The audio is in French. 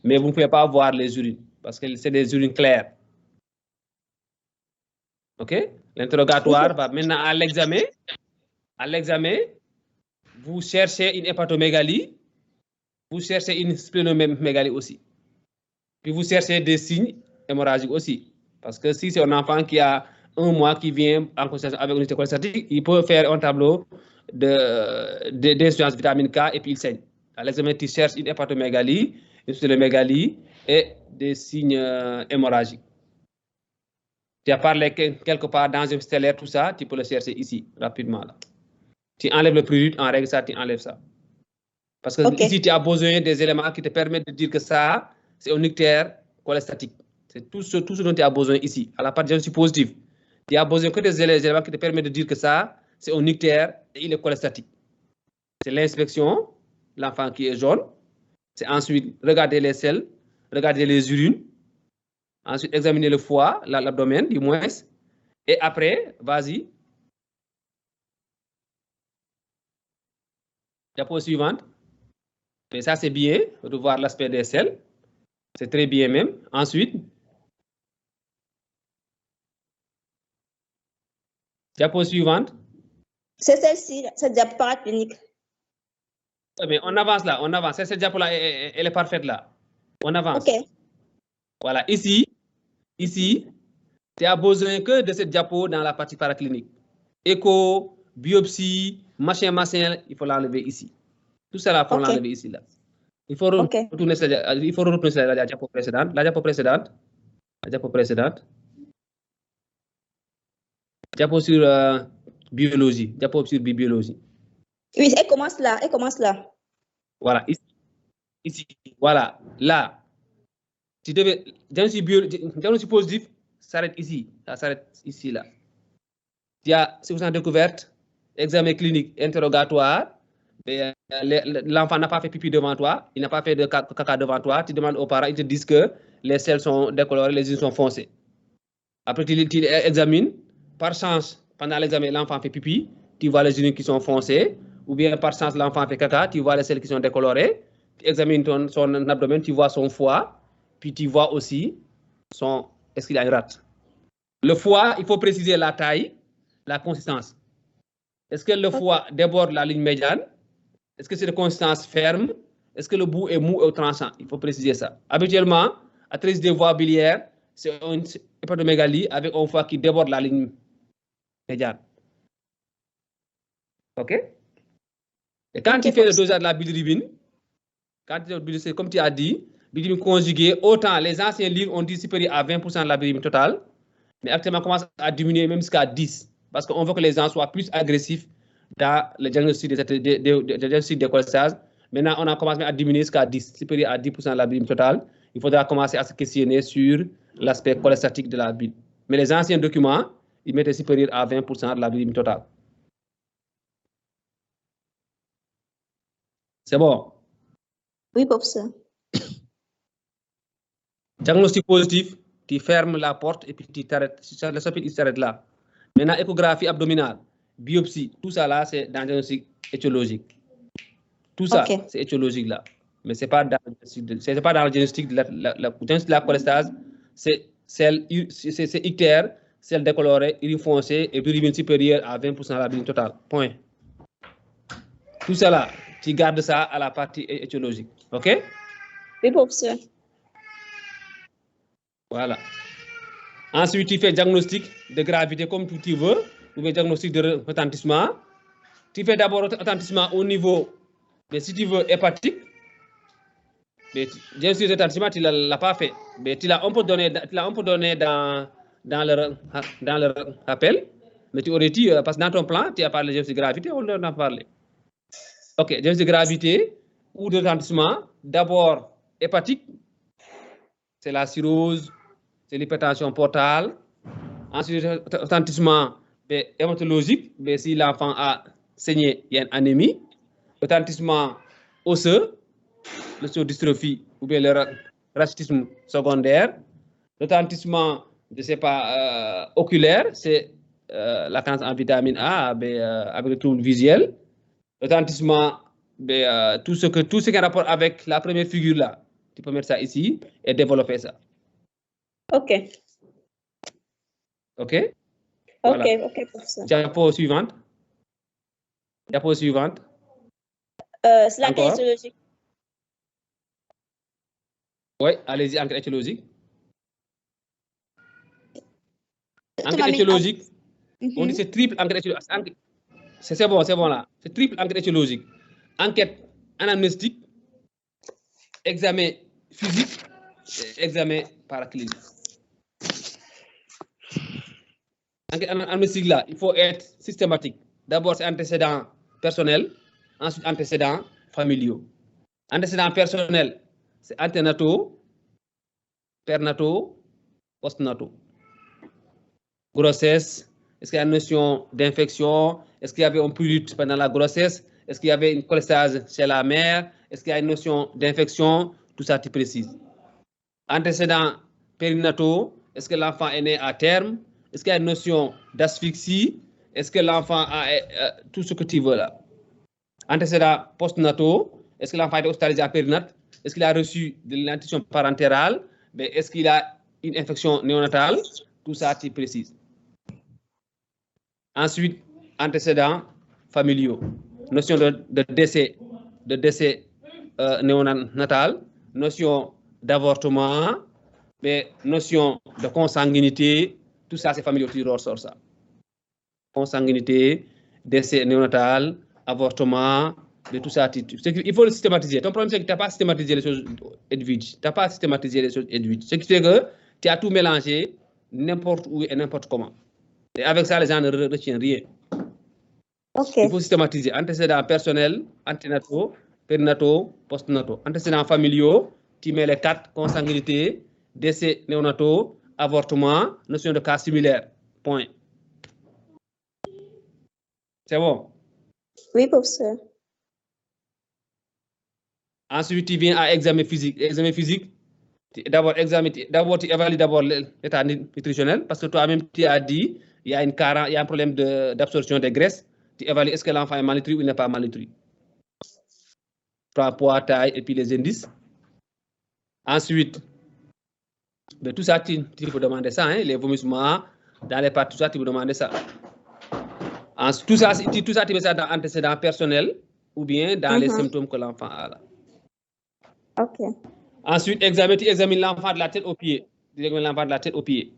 mais vous ne pouvez pas voir les urines parce que c'est des urines claires. OK? L'interrogatoire va maintenant à l'examen. À l'examen, vous cherchez une hépatomégalie, vous cherchez une splénomégalie aussi. Puis vous cherchez des signes hémorragiques aussi. Parce que si c'est un enfant qui a 1 mois qui vient en consultation avec une unité cholestatique, il peut faire un tableau d'insuffisance vitamine K et puis il saigne. À l'examen, tu cherches une hépatomégalie, une splénomégalie et des signes hémorragiques. Tu as parlé quelque part dans un stellaire, tout ça, tu peux le chercher ici, rapidement. Là. Tu enlèves le prurite, en règle ça, tu enlèves ça. Parce que ici, tu as besoin des éléments qui te permettent de dire que ça, c'est un ictère cholestatique. C'est tout ce dont tu as besoin ici. À la partie diagnostic positive, tu as besoin que des éléments qui te permettent de dire que ça, c'est un ictère et il est cholestatique. C'est l'inspection, l'enfant qui est jaune. C'est ensuite regarder les selles, regarder les urines. Ensuite, examiner le foie, l'abdomen, du moins. Et après, vas-y. Diapo suivante. Et ça, c'est bien, de voir l'aspect des selles. C'est très bien même. Ensuite, diapo suivante. C'est celle-ci, cette diapo paraclinique. Mais on avance là, on avance. Cette diapo-là, elle est parfaite là. On avance. OK. Voilà, ici, tu as besoin que de cette diapo dans la partie paraclinique. Écho, biopsie, machin, il faut l'enlever ici. Tout ça là, il faut l'enlever ici là. Il faut retourner la diapo précédente. La diapo précédente. Diapo sur biologie. Diapo sur biologie. Oui, elle commence là. Voilà, ici. Voilà, là. Tu devais. Diagnostic positif s'arrête ici. Ça s'arrête ici, là. Il y a circonstance découverte, examen clinique, interrogatoire. L'enfant n'a pas fait pipi devant toi, il n'a pas fait de caca devant toi. Tu demandes aux parents, ils te disent que les selles sont décolorées, les urines sont foncées. Après, tu examines. Par chance, pendant l'examen, l'enfant fait pipi, tu vois les urines qui sont foncées. Ou bien par chance, l'enfant fait caca, tu vois les selles qui sont décolorées. Tu examines son abdomen, tu vois son foie. Puis tu vois aussi est-ce qu'il y a une rate. Le foie, il faut préciser la taille, la consistance. Est-ce que le foie déborde la ligne médiane? Est-ce que c'est de consistance ferme? Est-ce que le bout est mou ou tranchant? Il faut préciser ça. Habituellement, à 13 des voies biliaires, c'est une hépatomégalie avec un foie qui déborde la ligne médiane. OK? Et quand tu fais le dosage de la bilirubine, comme tu as dit, bilirubine conjuguée, autant les anciens livres ont dit supérieur à 20% de la bilirubine totale, mais actuellement, on commence à diminuer même jusqu'à 10%, parce qu'on veut que les gens soient plus agressifs dans le diagnostic des cholestases. Maintenant, on a commencé à diminuer jusqu'à 10%, supérieur à 10% de la bilirubine totale. Il faudra commencer à se questionner sur l'aspect cholestatique de la bile. Mais les anciens documents, ils mettaient supérieur à 20% de la bilirubine totale. C'est bon? Oui, professeur. Diagnostic positif, tu fermes la porte et puis tu t'arrêtes. Le chapitre, il s'arrête là. Maintenant, échographie abdominale, biopsie, tout ça là, c'est dans le diagnostic étiologique. Tout ça, c'est étiologique là. Mais ce n'est pas dans le diagnostic de la cholestase, c'est ictère, celle décolorée, urine foncée et bilirubine supérieure à 20% de la bilirubine totale. Point. Tout ça là, tu gardes ça à la partie étiologique. OK? Oui, professeur. Voilà. Ensuite, tu fais diagnostic de gravité comme tu veux, ou bien diagnostic de retentissement. Tu fais d'abord retentissement au niveau, mais si tu veux, hépatique. Mais diagnostic de retentissement, tu ne l'as pas fait. Mais tu l'as un peu donné, dans le rappel. Mais tu aurais dit, parce que dans ton plan, tu as parlé de diagnostic de gravité, on en a parlé. OK, diagnostic de gravité ou de retentissement. D'abord, hépatique, c'est la cirrhose, c'est l'hypertension portale. Ensuite, retentissement hématologique, mais si l'enfant a saigné, il y a une anémie. Retentissement osseux, l'osteodystrophie ou bien le rachitisme secondaire. Retentissement, je ne sais pas, oculaire, c'est la carence en vitamine A avec le trouble visuel. Retentissement, tout ce qui a rapport avec la première figure là, Tu peux mettre ça ici et développer ça. OK. OK? OK, Voilà. OK, professeur. Diapo suivante. Diapo suivante. C'est la Encore? kinésologie. Oui, allez-y, enquête étiologique. Tu Enquête m'as mis- étiologique, Mhm. on dit c'est triple enquête étiologique. C'est bon là. C'est triple enquête étiologique. Enquête anamnestique, examen physique, et examen paraclinique. Enquête anamnestique là, il faut être systématique. D'abord, c'est antécédents personnels, ensuite antécédents familiaux. Antécédents personnels, c'est anténataux, pernataux, postnataux. Grossesse, est-ce qu'il y a une notion d'infection? Est-ce qu'il y avait un prurite pendant la grossesse? Est-ce qu'il y avait une cholestase chez la mère? Est-ce qu'il y a une notion d'infection? Tout ça, tu précises. Antécédents périnataux, est-ce que l'enfant est né à terme? Est-ce qu'il y a une notion d'asphyxie? Est-ce que l'enfant a tout ce que tu veux là? Antécédents postnataux, est-ce que l'enfant est hospitalisé à périnate? Est-ce qu'il a reçu de l'intuition parentérale? Est-ce qu'il a une infection néonatale? Tout ça, tu précises. Ensuite, antécédents familiaux. Notion de décès néonatal, notion d'avortement, mais notion de consanguinité, tout ça, c'est familial, tu ressors ça. Consanguinité, décès néonatal, avortement, mais tout ça, il faut le systématiser. Ton problème, c'est que tu n'as pas systématisé les choses individuelles. Tu n'as pas systématisé les choses individuelles. Ce qui fait que tu as tout mélangé n'importe où et n'importe comment. Et avec ça, les gens ne retiennent rien. Okay. Il faut systématiser antécédents personnels, anténataux, périnataux, postnataux. Antécédents familiaux, tu mets les 4, consanguinité, décès néonataux, avortement, notion de cas similaire. Point. C'est bon? Oui, professeur. Ensuite, tu viens à examen physique. Examen physique, d'abord, tu évalues d'abord l'état nutritionnel parce que toi-même, tu as dit il y a un problème d'absorption des graisses. Tu évalues est-ce que l'enfant est malnutri ou il n'est pas malnutri. Poids, taille et puis les indices. Ensuite, tout ça, tu peux demander ça, hein, les vomissements, dans les parties, tout ça, tu peux demander ça. Ensuite, tout ça, tu mets ça dans antécédents personnels ou bien dans les symptômes que l'enfant a là. OK. Ensuite, tu examines l'enfant de la tête aux pieds. Tu examines l'enfant de la tête aux pieds.